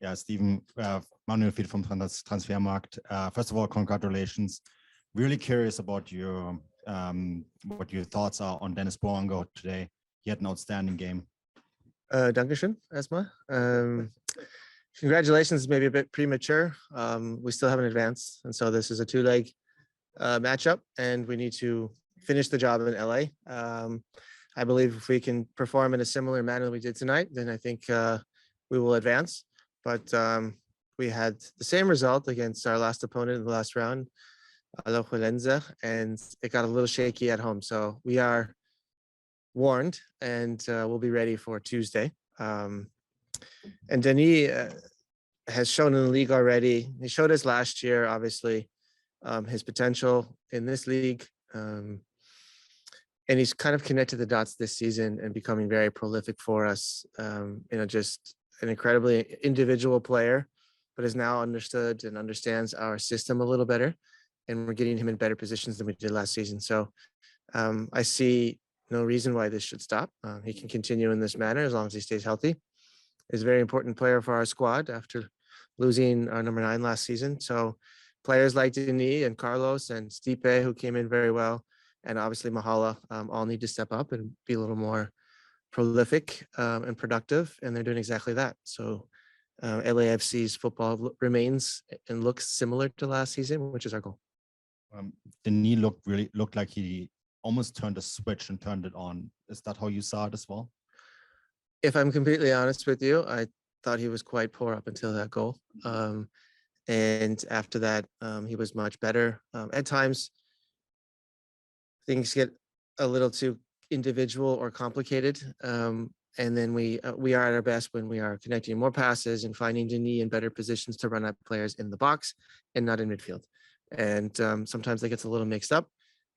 Yeah, Stephen, Manuel Fied from Transfermarkt. First of all, congratulations. Really curious about your what your thoughts are on Dennis Boango today. He had an outstanding game. Dankeschön, erstmal. Congratulations, maybe a bit premature. We still haven't advanced, and so this is a two-leg matchup, and we need to finish the job in LA. I believe if we can perform in a similar manner that we did tonight, then I think we will advance. But we had the same result against our last opponent in the last round, Alajuelense, and it got a little shaky at home. So we are warned, and we'll be ready for Tuesday. And Denis has shown in the league already. He showed us last year, obviously, his potential in this league. And he's kind of connected the dots this season and becoming very prolific for us. Just an incredibly individual player, but has now understood and understands our system a little better. And we're getting him in better positions than we did last season. So I see no reason why this should stop. He can continue in this manner as long as he stays healthy. He's a very important player for our squad after losing our number 9 last season. So players like Denis and Carlos and Stipe, who came in very well, and obviously Mahala, all need to step up and be a little more prolific and productive, and they're doing exactly that. So LAFC's football remains and looks similar to last season, which is our goal. Denis looked like he almost turned a switch and turned it on. Is that how you saw it as well? If I'm completely honest with you, I thought he was quite poor up until that goal. And after that, he was much better. At times, things get a little too individual or complicated. And then we are at our best when we are connecting more passes and finding Denis in better positions to run at players in the box and not in midfield. And sometimes that gets a little mixed up,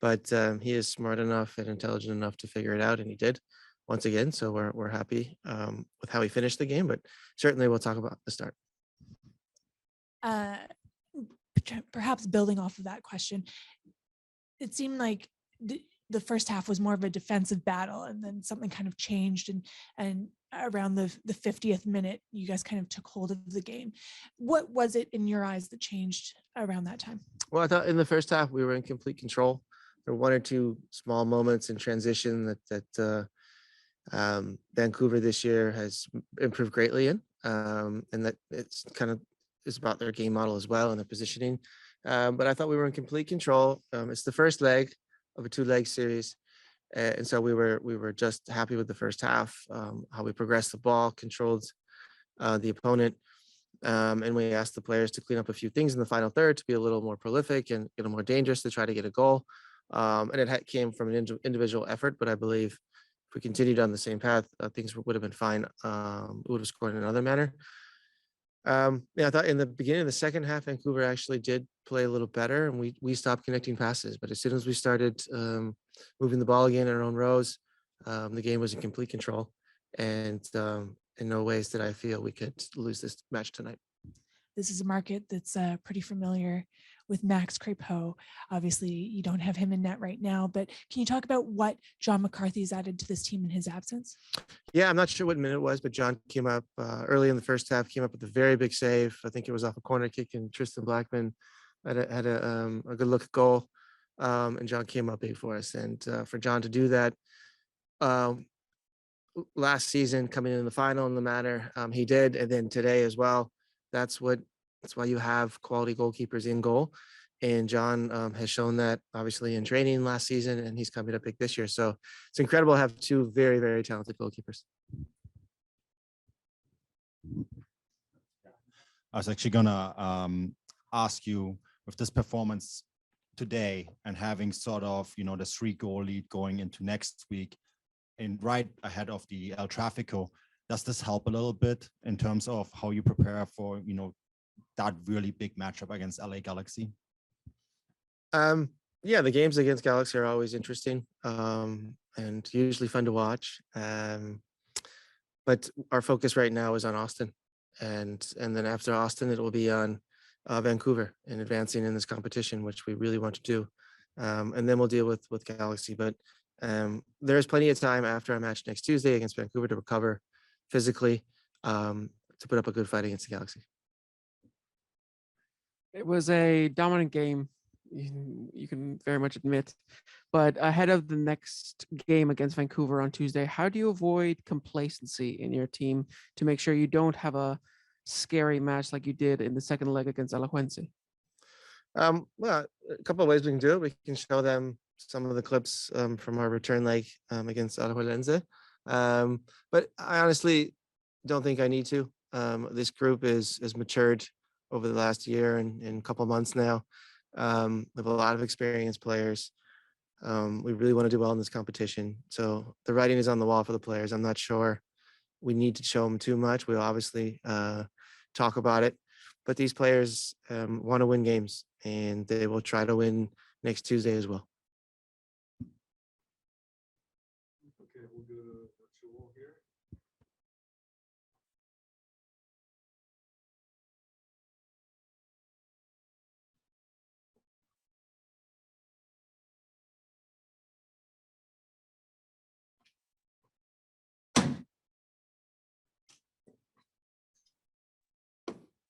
but he is smart enough and intelligent enough to figure it out, and he did once again. So we're happy with how he finished the game, but certainly we'll talk about the start. Perhaps building off of that question, it seemed like the first half was more of a defensive battle, and then something kind of changed, and around the 50th minute, you guys kind of took hold of the game. What was it in your eyes that changed around that time? Well, I thought in the first half we were in complete control. There were one or two small moments in transition that Vancouver this year has improved greatly in, and that it's kind of is about their game model as well and their positioning. But I thought we were in complete control. It's the first leg of a 2-leg series, and so we were just happy with the first half, how we progressed the ball, controlled the opponent, and we asked the players to clean up a few things in the final third to be a little more prolific and a little more dangerous to try to get a goal. And it came from an individual effort, but I believe if we continued on the same path, things would have been fine. We would have scored in another manner. I thought in the beginning of the second half, Vancouver actually did play a little better, and we stopped connecting passes. But as soon as we started moving the ball again in our own rows, the game was in complete control. And in no ways did I feel we could lose this match tonight. This is a market that's pretty familiar with Max Crepeau. Obviously, you don't have him in net right now, but can you talk about what John McCarthy's added to this team in his absence? Yeah, I'm not sure what minute it was, but John came up early in the first half, came up with a very big save. I think it was off a corner kick, and Tristan Blackman had a good look at goal, and John came up big for us. And for John to do that last season, coming in the final in the manner he did, and then today as well, that's why you have quality goalkeepers in goal. And John has shown that obviously in training last season, and he's coming up big this year. So it's incredible to have two very, very talented goalkeepers. I was actually gonna ask you, with this performance today and having sort of, the 3-goal lead going into next week and right ahead of the El Tráfico, does this help a little bit in terms of how you prepare for, that really big matchup against LA Galaxy? Yeah, the games against Galaxy are always interesting and usually fun to watch. But our focus right now is on Austin, and then after Austin, it will be on Vancouver and advancing in this competition, which we really want to do. And then we'll deal with Galaxy. But there is plenty of time after our match next Tuesday against Vancouver to recover physically, to put up a good fight against the Galaxy. It was a dominant game, you can very much admit. But ahead of the next game against Vancouver on Tuesday, how do you avoid complacency in your team to make sure you don't have a scary match like you did in the second leg against Alajuelense? Well, a couple of ways we can do it. We can show them some of the clips from our return leg against Alajuelense. But I honestly don't think I need to. This group is matured over the last year and a couple of months now. We have a lot of experienced players. We really want to do well in this competition. So the writing is on the wall for the players. I'm not sure we need to show them too much. We'll obviously talk about it, but these players want to win games, and they will try to win next Tuesday as well. Okay, we'll go to virtual here.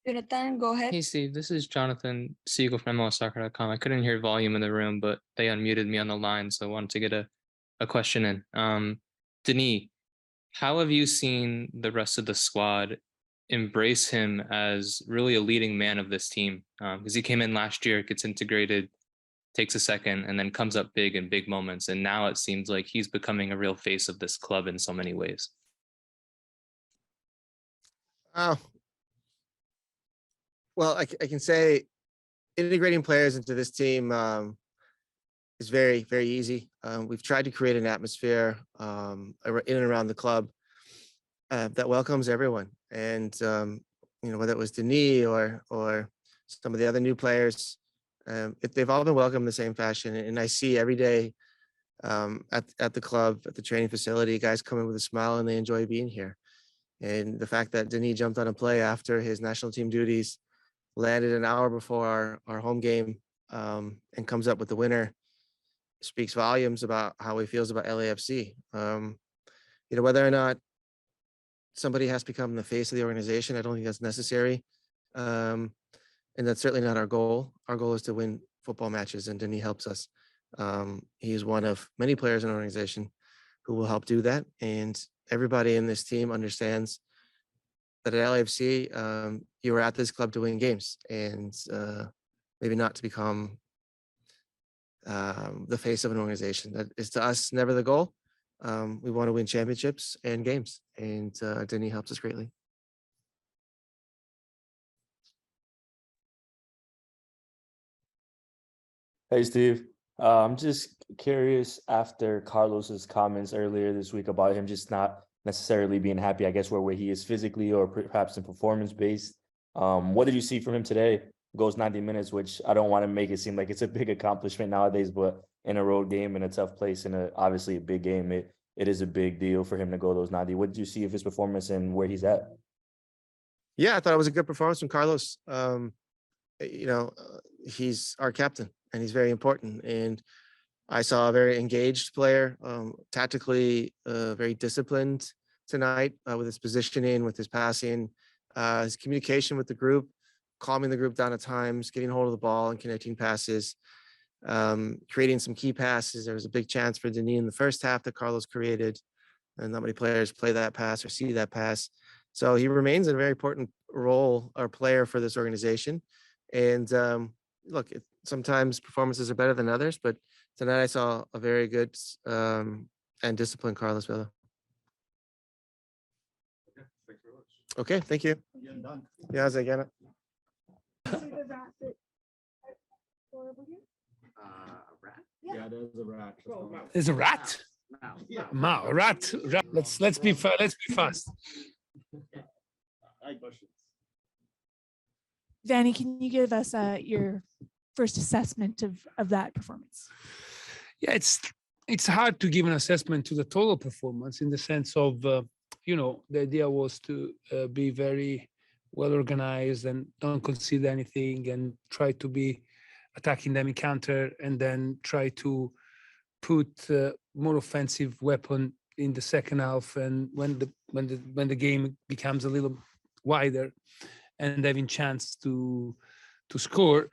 Jonathan, go ahead. Hey Steve, this is Jonathan Siegel from MLSsoccer.com. I couldn't hear volume in the room, but they unmuted me on the line, so I wanted to get a question in. Denis, how have you seen the rest of the squad embrace him as really a leading man of this team? Because he came in last year, gets integrated, takes a second, and then comes up big in big moments. And now it seems like he's becoming a real face of this club in so many ways. Oh, well, I can say integrating players into this team is very, very easy. We've tried to create an atmosphere in and around the club that welcomes everyone. And, whether it was Denis or some of the other new players, they've all been welcomed in the same fashion. And I see every day at the club, at the training facility, guys come in with a smile and they enjoy being here. And the fact that Denis jumped on a play after his national team duties, landed an hour before our home game, and comes up with the winner speaks volumes about how he feels about LAFC. Whether or not somebody has to become the face of the organization, I don't think that's necessary. And that's certainly not our goal. Our goal is to win football matches, and Denis helps us. He's one of many players in our organization who will help do that. And everybody in this team understands that at LAFC, you were at this club to win games, and maybe not to become the face of an organization. That is to us never the goal. We want to win championships and games, and Denis helps us greatly. Hey, Steve. I'm just curious, after Carlos's comments earlier this week about him just not necessarily being happy, I guess, where he is physically or perhaps in performance based. What did you see from him today? Goes 90 minutes, which I don't want to make it seem like it's a big accomplishment nowadays, but in a road game, in a tough place, in obviously a big game, it is a big deal for him to go those 90. What did you see of his performance and where he's at? Yeah, I thought it was a good performance from Carlos. He's our captain and he's very important. And I saw a very engaged player, tactically very disciplined tonight with his positioning, with his passing, his communication with the group, calming the group down at times, getting hold of the ball and connecting passes, creating some key passes. There was a big chance for Denis in the first half that Carlos created, and not many players play that pass or see that pass. So he remains a very important role or player for this organization. And look, sometimes performances are better than others, but tonight I saw a very good and disciplined Carlos Vela. Okay, thanks very much. Okay, thank you. Yeah, sehr gerne. A rat? Yeah, there's a rat. There's a rat. A rat. Let's be fast. Vanni, can you give us your first assessment of that performance? Yeah, it's hard to give an assessment to the total performance in the sense of the idea was to be very well organized and don't concede anything and try to be attacking them in counter and then try to put more offensive weapon in the second half. And when the game becomes a little wider and having chance to score,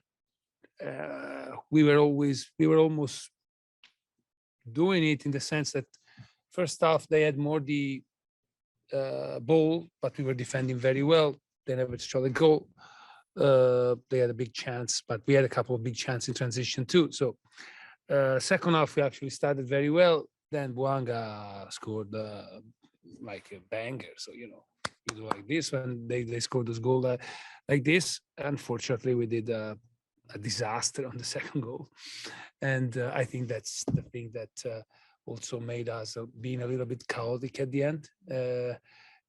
we were almost doing it in the sense that first half they had more the ball, but we were defending very well. They never shot a goal. They had a big chance, but we had a couple of big chances in transition too. So second half we actually started very well. Then Boanga scored like a banger. So you do like this when they scored this goal like this. Unfortunately, we did a disaster on the second goal, and I think that's the thing that also made us being a little bit chaotic at the end.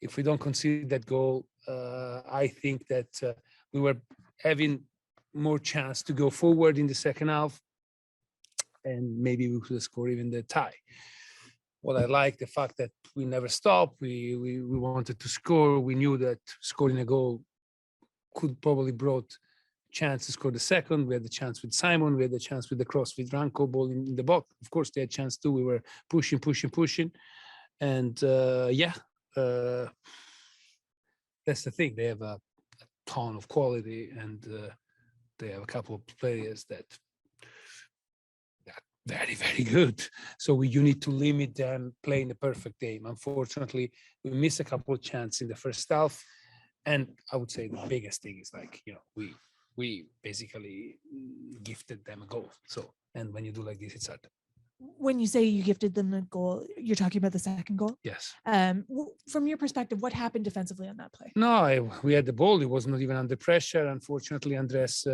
If we don't concede that goal, I think that we were having more chance to go forward in the second half, and maybe we could score even the tie. What I like, the fact that we never stopped. We wanted to score. We knew that scoring a goal could probably brought chance to score the second. We had the chance with Simon. We had the chance with the cross with Ranko ball in the box. Of course, they had chance too. We were pushing, and that's the thing. They have a ton of quality, and they have a couple of players that very, very good. So you need to limit them playing the perfect game. Unfortunately, we missed a couple of chances in the first half. And I would say the biggest thing is we basically gifted them a goal. So, and when you do like this, it's hard. When you say you gifted them a goal, you're talking about the second goal? Yes. From your perspective, what happened defensively on that play? No, we had the ball. It was not even under pressure. Unfortunately, Andres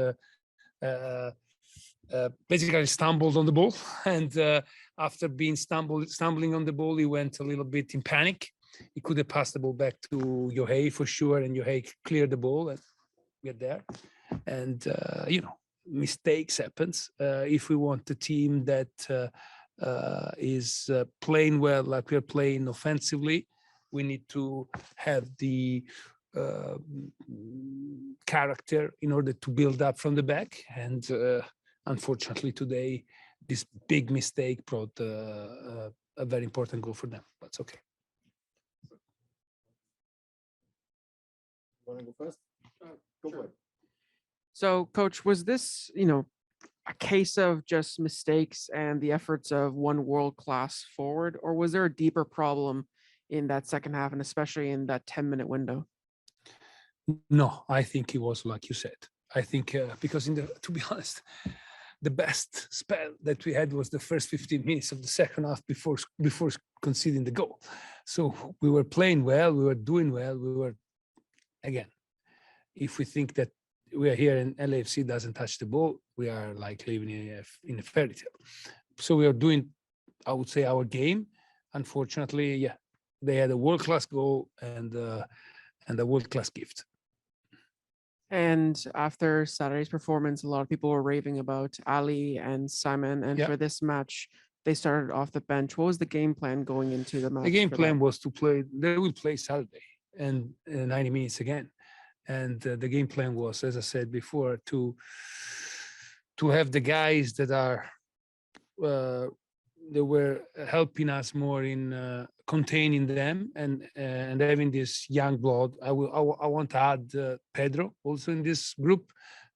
basically stumbled on the ball, and after being stumbling on the ball, he went a little bit in panic. He could have passed the ball back to Yohei for sure, and Yohei cleared the ball and get there. And mistakes happens. If we want a team that is playing well, like we're playing offensively, we need to have the character in order to build up from the back. And unfortunately, today, this big mistake brought a very important goal for them. That's okay. Want to go first? Go for it. So, Coach, was this, a case of just mistakes and the efforts of one world-class forward, or was there a deeper problem in that second half, and especially in that 10-minute window? No, I think it was like you said. I think because to be honest, the best spell that we had was the first 15 minutes of the second half before conceding the goal. So we were playing well, we were doing well, we were, again, if we think that we are here and LAFC doesn't touch the ball, we are like living in a fairy tale. So we are doing, I would say, our game. Unfortunately, they had a world-class goal and a world-class gift. And after Saturday's performance, a lot of people were raving about Ali and Simon. And for this match, they started off the bench. What was the game plan going into the match? The game plan was to play. They will play Saturday and 90 minutes again. And the game plan was, as I said before, to have the guys that are they were helping us more in containing them and having this young blood. I want to add Pedro also in this group,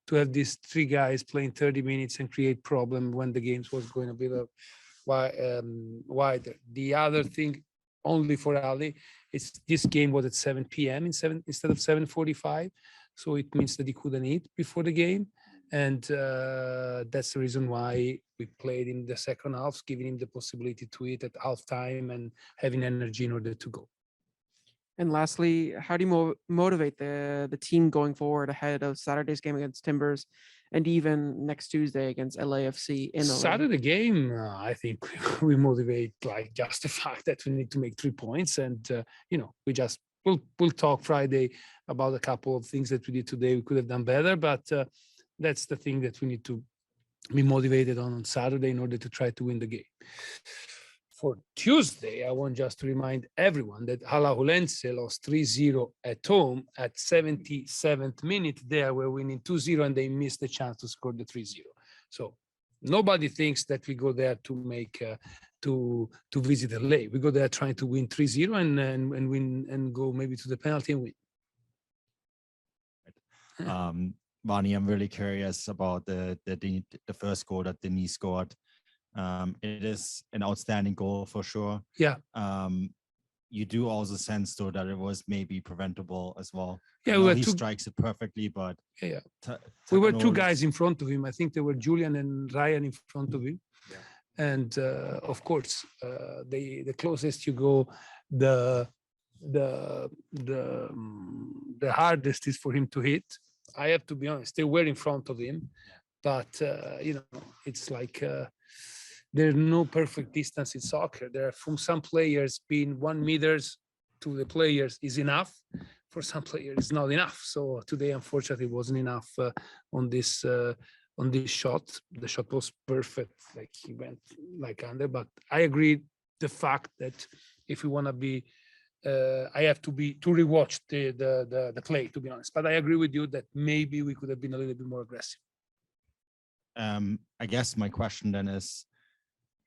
to have these three guys playing 30 minutes and create problem when the games was going a bit wider. The other thing, only for Ali, it's this game was at 7 p.m. instead of 7:45, so it means that he couldn't eat before the game, and that's the reason why we played in the second half, giving him the possibility to eat at halftime and having energy in order to go. And lastly, how do you motivate the team going forward ahead of Saturday's game against Timbers and even next Tuesday against LAFC in LA? Saturday game, I think we motivate like just the fact that we need to make 3 points, and we'll talk Friday about a couple of things that we did today we could have done better, but that's the thing that we need to be motivated on Saturday in order to try to win the game. For Tuesday, I want just to remind everyone that Alajuelense lost 3-0 at home at 77th minute. They were winning 2-0 and they missed the chance to score the 3-0. So nobody thinks that we go there to make to visit LA. We go there trying to win 3-0 and win and go maybe to the penalty and win. Vanni, I'm really curious about the first goal that Denis scored. It is an outstanding goal for sure. Yeah. You do also sense though that it was maybe preventable as well. Yeah, I we know were he two, strikes it perfectly, but yeah. We were two Takanol guys is- in front of him. I think there were Julian and Ryan in front of him. Yeah. And of course, the closest you go, the hardest is for him to hit. I have to be honest, they were in front of him, but you know, it's like there's no perfect distance in soccer. There are, from some players, being 1 meters to the players is enough. For some players, it's not enough. So today, unfortunately, wasn't enough on this shot. The shot was perfect, like he went like under. But I agree the fact that if we want to be, I have to rewatch the play, to be honest. But I agree with you that maybe we could have been a little bit more aggressive. I guess my question then is,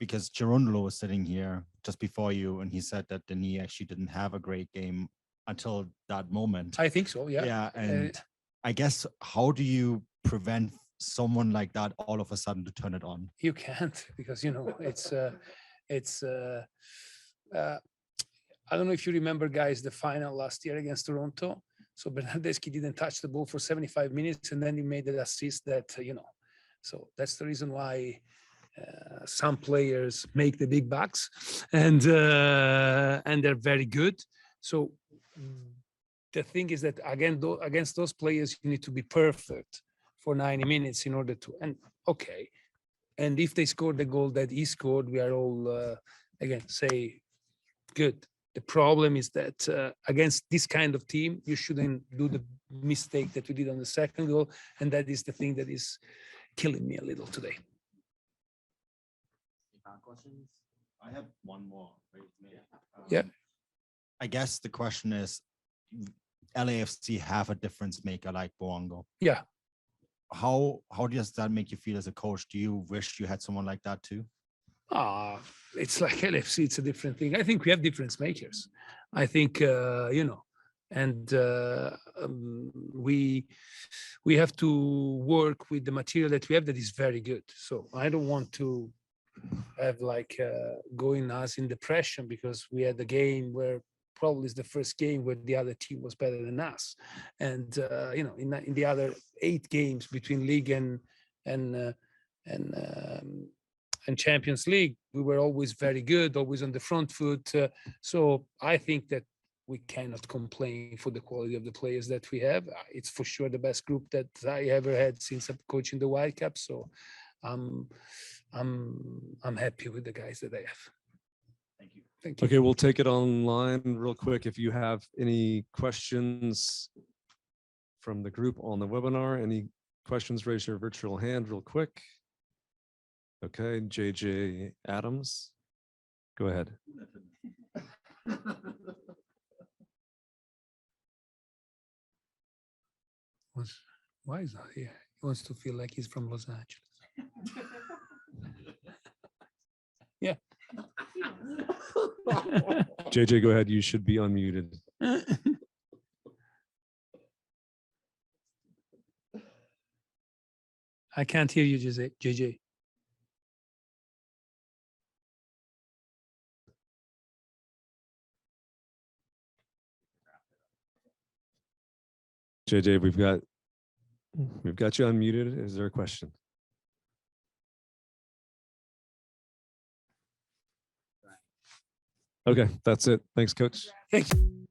because Cherundolo was sitting here just before you, and he said that Denis actually didn't have a great game until that moment. I think so, yeah. Yeah, and I guess how do you prevent someone like that all of a sudden to turn it on? You can't, because you know it's I don't know if you remember, guys, the final last year against Toronto. So Bernardeschi didn't touch the ball for 75 minutes, and then he made the assist that you know. So that's the reason why some players make the big bucks, and they're very good. So the thing is that again, against those players, you need to be perfect for 90 minutes in order to. And okay, and if they score the goal that he scored, we are all again say good. The problem is that against this kind of team, you shouldn't do the mistake that we did on the second goal, and that is the thing that is killing me a little today. Questions? I have one more. Yeah. I guess the question is, LAFC have a difference maker like Boango. Yeah. How does that make you feel as a coach? Do you wish you had someone like that too? It's like LFC, it's a different thing. I think we have difference makers. I think, you know, and we have to work with the material that we have that is very good. So I don't want to have like going us in depression because we had a game where probably is the first game where the other team was better than us. And, you know, in the other 8 games between League and Champions League, we were always very good, always on the front foot. So I think that we cannot complain for the quality of the players that we have. It's for sure the best group that I ever had since I'm coaching the Whitecaps. So I'm happy with the guys that I have. Thank you. Thank you. Okay, we'll take it online real quick. If you have any questions from the group on the webinar, any questions, raise your virtual hand real quick. Okay, JJ Adams, go ahead. Why is not here? He wants to feel like he's from Los Angeles. Yeah. JJ, go ahead. You should be unmuted. I can't hear you, JJ. JJ, we've got you unmuted. Is there a question? Okay, that's it. Thanks, Coach. Thank you.